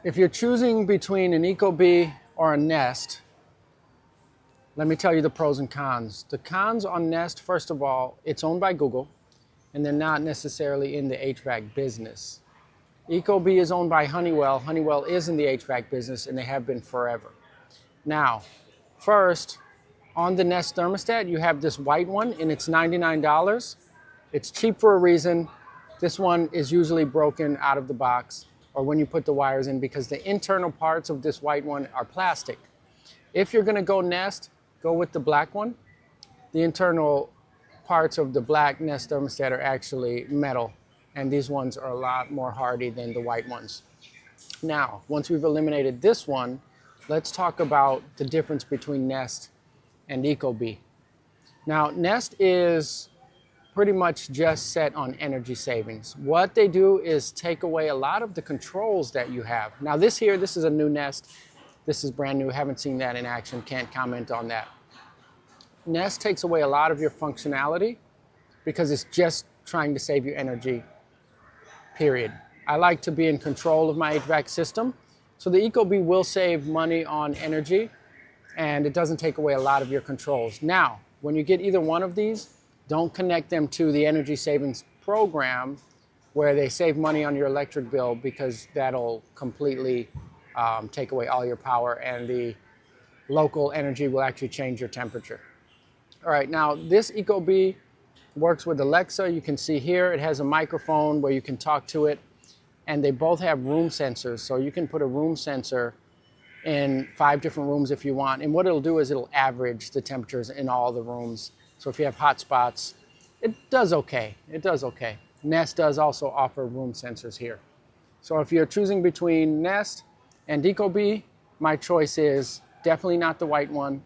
If you're choosing between an Ecobee or a Nest, let me tell you the pros and cons. The cons on Nest, first of all, it's owned by Google, and they're not necessarily in the HVAC business. Ecobee is owned by Honeywell. Honeywell is in the HVAC business, and they have been forever. Now, first, on the Nest thermostat, you have this white one, and it's $99. It's cheap for a reason. This one is usually broken out of the box or when you put the wires in because the internal parts of this white one are plastic. If you're gonna go Nest, go with the black one. The internal parts of the black Nest thermostat are actually metal, and these ones are a lot more hardy than the white ones. Now, once we've eliminated this one, let's talk about the difference between Nest and Ecobee. Now, Nest is pretty much just set on energy savings. What they do is take away a lot of the controls that you have. Now this is a new Nest. This is brand new, haven't seen that in action, can't comment on that. Nest takes away a lot of your functionality because it's just trying to save you energy, period. I like to be in control of my HVAC system. So the Ecobee will save money on energy and it doesn't take away a lot of your controls. Now, when you get either one of these, don't connect them to the energy savings program where they save money on your electric bill because that'll completely take away all your power and the local energy will actually change your temperature. All right, now this Ecobee works with Alexa. You can see here it has a microphone where you can talk to it, and they both have room sensors. So you can put a room sensor in 5 different rooms if you want. And what it'll do is it'll average the temperatures in all the rooms. So if you have hot spots, it does okay. It does okay. Nest does also offer room sensors here. So if you're choosing between Nest and Ecobee, my choice is definitely not the white one.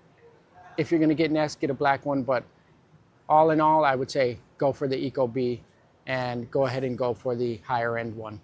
If you're gonna get Nest, get a black one, but all in all, I would say go for the Ecobee and go ahead and go for the higher end one.